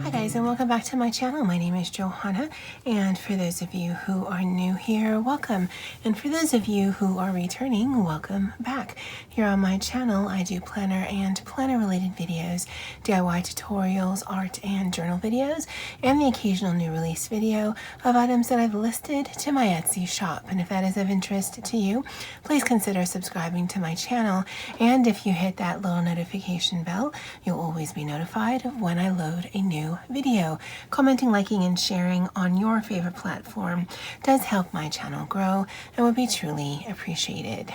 Hi guys, and welcome back to my channel. My name is Johanna, and for those of you who are new here, welcome. And for those of you who are returning, welcome back. Here on my channel, I do planner and planner related videos, DIY tutorials, art and journal videos, and the occasional new release video of items that I've listed to my Etsy shop. And if that is of interest to you, please consider subscribing to my channel. And if you hit that little notification bell, you'll always be notified of when I load a new video. Commenting, liking, and sharing on your favorite platform does help my channel grow and would be truly appreciated.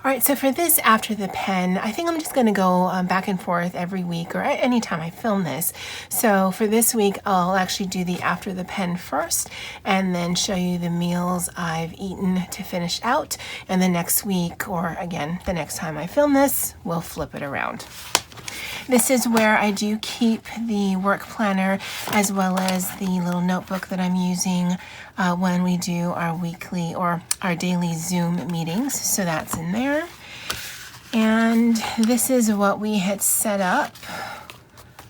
All right, so for this After the Pen, I think I'm just going to go back and forth every week or any time I film this. So for this week, I'll actually do the After the Pen first and then show you the meals I've eaten to finish out. And the next week, or again, the next time I film this, we'll flip it around. This is where I do keep the work planner as well as the little notebook that I'm using when we do our weekly or our daily Zoom meetings. So that's in there. And this is what we had set up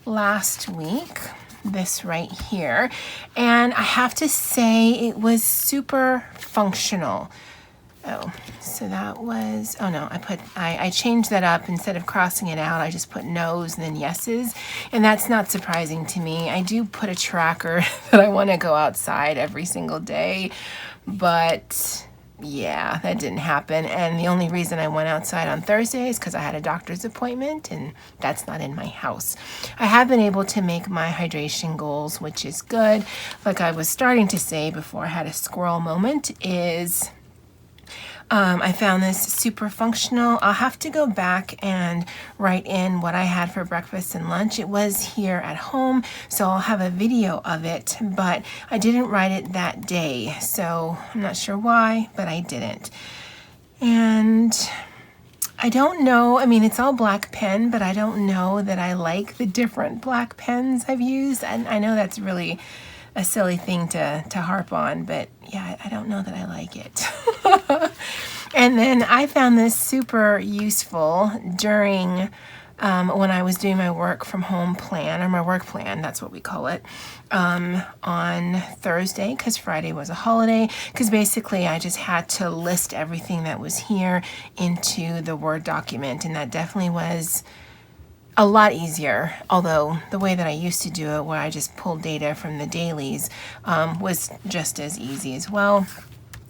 last week, this right here. And I have to say it was super functional. Oh, so that was, oh no, I changed that up. Instead of crossing it out, I just put no's and then yeses. And that's not surprising to me. I do put a tracker that I want to go outside every single day, but yeah, that didn't happen. And the only reason I went outside on Thursday is because I had a doctor's appointment, and that's not in my house. I have been able to make my hydration goals, which is good. Like I was starting to say before I had a squirrel moment is I found this super functional. I'll have to go back and write in what I had for breakfast and lunch. It was here at home, so I'll have a video of it, but I didn't write it that day, so I'm not sure why, but I didn't. And I don't know, I mean, it's all black pen, but I don't know that I like the different black pens I've used. And I know that's really a silly thing to harp on, but yeah, I don't know that I like it. And then I found this super useful during when I was doing my work from home plan, or my work plan, that's what we call it, on Thursday, because Friday was a holiday, because basically I just had to list everything that was here into the Word document, and that definitely was a lot easier, although the way that I used to do it, where I just pulled data from the dailies, was just as easy as well.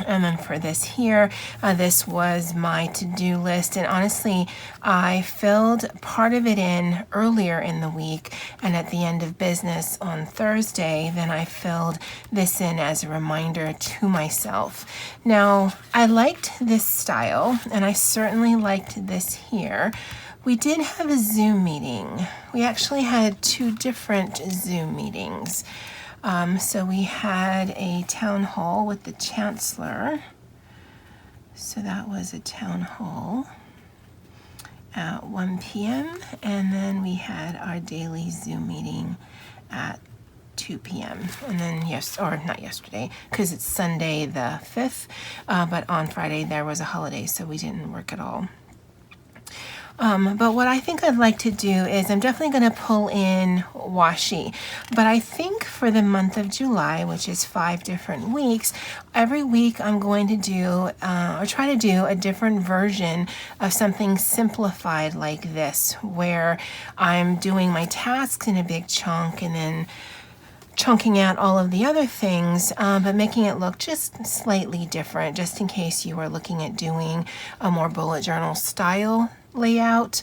And then for this here, this was my to-do list, and honestly, I filled part of it in earlier in the week, and at the end of business on Thursday, then I filled this in as a reminder to myself. Now, I liked this style, and I certainly liked this here. We did have a Zoom meeting. We actually had 2 different Zoom meetings. So we had a town hall with the chancellor. So that was a town hall at 1 p.m. And then we had our daily Zoom meeting at 2 p.m. And then not yesterday, because it's Sunday the 5th, but on Friday there was a holiday, so we didn't work at all. But what I think I'd like to do is I'm definitely going to pull in washi, but I think for the month of July, which is 5 different weeks, every week I'm going to do or try to do a different version of something simplified like this, where I'm doing my tasks in a big chunk and then chunking out all of the other things, but making it look just slightly different, just in case you are looking at doing a more bullet journal style layout,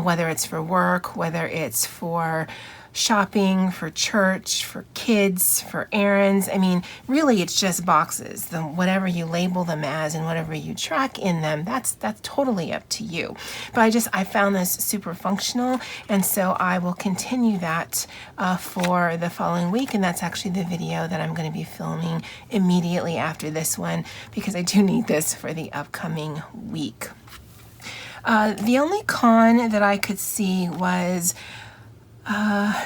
whether it's for work, whether it's for shopping, for church, for kids, for errands. I mean, really it's just boxes. Whatever you label them as and whatever you track in them, that's totally up to you. But I found this super functional, and so I will continue that for the following week, and that's actually the video that I'm going to be filming immediately after this one, because I do need this for the upcoming week. The only con that I could see was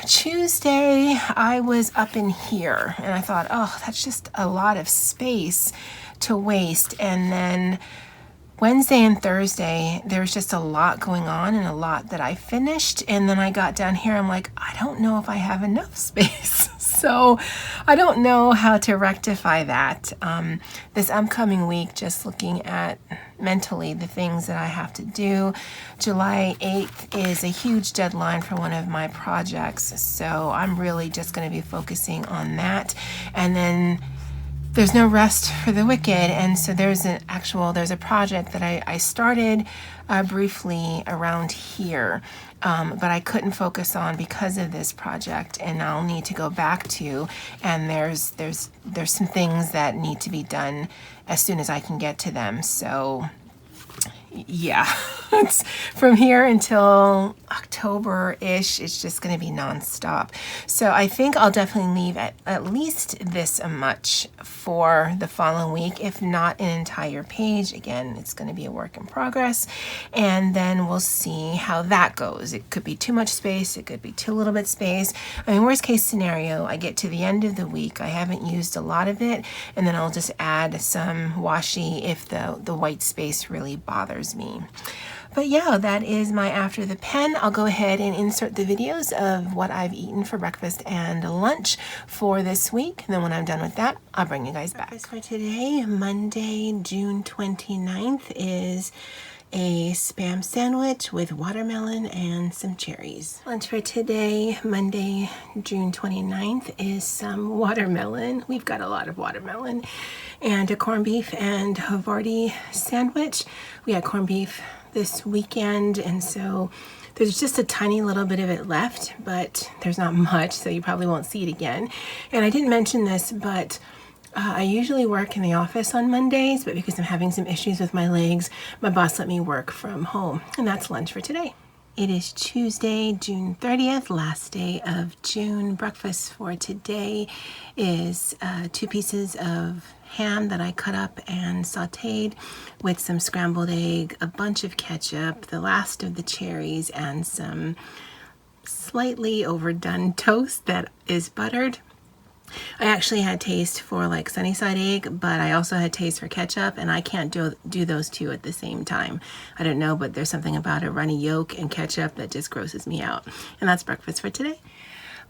Tuesday I was up in here, and I thought, oh, that's just a lot of space to waste. And then Wednesday and Thursday, there was just a lot going on and a lot that I finished. And then I got down here, I'm like, I don't know if I have enough space. So I don't know how to rectify that. This upcoming week, just looking at mentally the things that I have to do. July 8th is a huge deadline for one of my projects. So I'm really just going to be focusing on that. And then there's no rest for the wicked, and so there's a project that I started briefly around here, but I couldn't focus on because of this project, and I'll need to go back to, and there's some things that need to be done as soon as I can get to them. So yeah, it's from here until October-ish, it's just going to be nonstop. So I think I'll definitely leave at least this much for the following week, if not an entire page. Again, it's going to be a work in progress, and then we'll see how that goes. It could be too much space, it could be too little bit space. I mean, worst case scenario, I get to the end of the week, I haven't used a lot of it, and then I'll just add some washi if the white space really bothers me. But yeah, that is my after the pen. I'll go ahead and insert the videos of what I've eaten for breakfast and lunch for this week. And then when I'm done with that, I'll bring you guys back. Breakfast for today, Monday, June 29th, is a Spam sandwich with watermelon and some cherries. Lunch for today, Monday, June 29th, is some watermelon. We've got a lot of watermelon. And a corned beef and Havarti sandwich. We had corned beef this weekend, and so there's just a tiny little bit of it left, but there's not much, so you probably won't see it again. And I didn't mention this, but I usually work in the office on Mondays, but because I'm having some issues with my legs, my boss let me work from home, and that's lunch for today. It is Tuesday, June 30th, last day of June. Breakfast for today is 2 pieces of ham that I cut up and sauteed with some scrambled egg, a bunch of ketchup, the last of the cherries, and some slightly overdone toast that is buttered. I actually had taste for like sunny side egg, but I also had taste for ketchup, and I can't do those two at the same time. I don't know, but there's something about a runny yolk and ketchup that just grosses me out. And that's breakfast for today.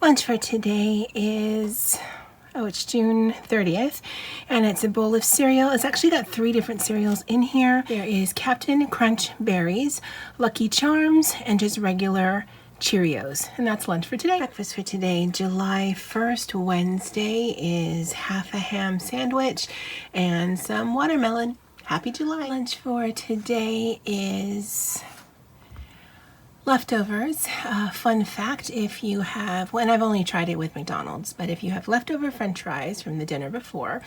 Lunch for today is, it's June 30th, and it's a bowl of cereal. It's actually got 3 different cereals in here. There is Captain Crunch Berries, Lucky Charms, and just regular Cheerios. And that's lunch for today. Breakfast for today, July 1st, Wednesday, is half a ham sandwich and some watermelon. Happy July. Lunch for today is leftovers. Fun fact, if you have, well, and I've only tried it with McDonald's, but if you have leftover French fries from the dinner before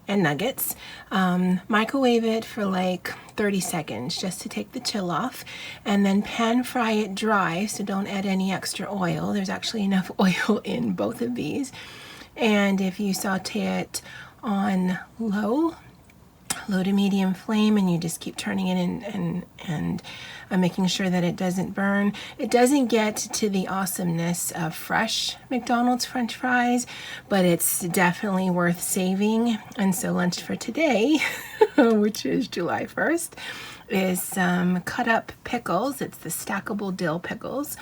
and nuggets, microwave it for like 30 seconds just to take the chill off, and then pan fry it dry, so don't add any extra oil. There's actually enough oil in both of these. And if you saute it on low to medium flame, and you just keep turning it and making sure that it doesn't burn. It doesn't get to the awesomeness of fresh McDonald's French fries, but it's definitely worth saving. And so lunch for today, which is July 1st, is some cut up pickles. It's the stackable dill pickles.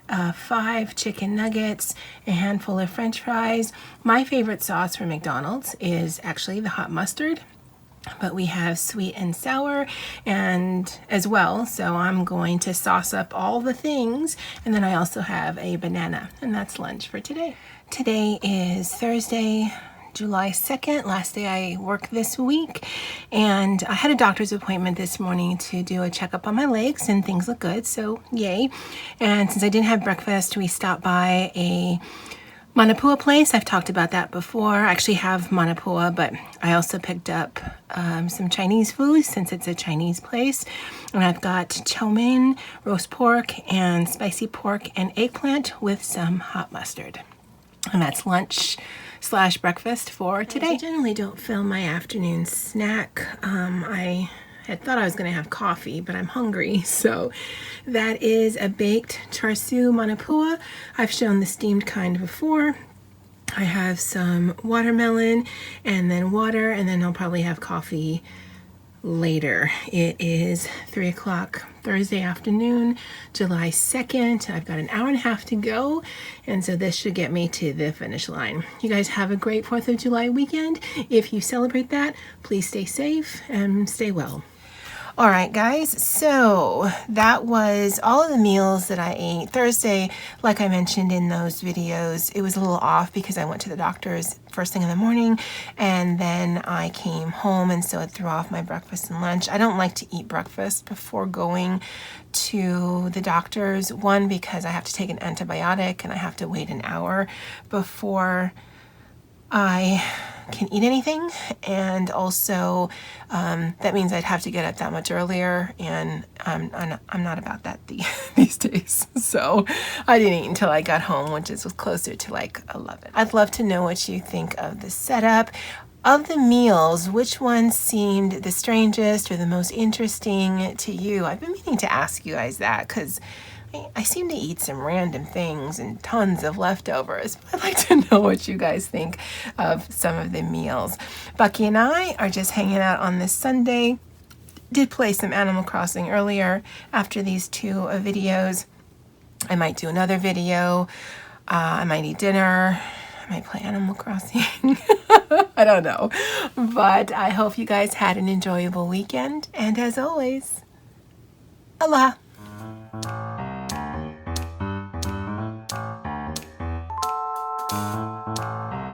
5 chicken nuggets, a handful of French fries. My favorite sauce from McDonald's is actually the hot mustard, but we have sweet and sour and as well, so I'm going to sauce up all the things. And then I also have a banana, and that's lunch for today. Today is Thursday, July 2nd, last day I work this week, and I had a doctor's appointment this morning to do a checkup on my legs, and things look good, so yay. And since I didn't have breakfast, we stopped by a Manapua place. I've talked about that before. I actually have Manapua, but I also picked up some Chinese food since it's a Chinese place. And I've got chow mein, roast pork, and spicy pork and eggplant with some hot mustard. And that's lunch / breakfast for today. I generally don't film my afternoon snack. I had thought I was going to have coffee, but I'm hungry. So that is a baked char siu Manapua. I've shown the steamed kind before. I have some watermelon and then water, and then I'll probably have coffee later. It is 3 o'clock Thursday afternoon, July 2nd. I've got an hour and a half to go, and so this should get me to the finish line. You guys have a great 4th of July weekend. If you celebrate that, please stay safe and stay well. All right, guys, so that was all of the meals that I ate. Thursday, like I mentioned in those videos, it was a little off because I went to the doctor's first thing in the morning, and then I came home, and so it threw off my breakfast and lunch. I don't like to eat breakfast before going to the doctor's, one, because I have to take an antibiotic and I have to wait an hour before I can eat anything, and also that means I'd have to get up that much earlier, and I'm not about that these days. So I didn't eat until I got home, which was closer to like 11. I'd love to know what you think of the setup. Of the meals, which one seemed the strangest or the most interesting to you? I've been meaning to ask you guys that because I seem to eat some random things and tons of leftovers. I'd like to know what you guys think of some of the meals. Bucky and I are just hanging out on this Sunday. Did play some Animal Crossing earlier. After these two videos, I might do another video. I might eat dinner. I might play Animal Crossing. I don't know. But I hope you guys had an enjoyable weekend. And as always, aloha.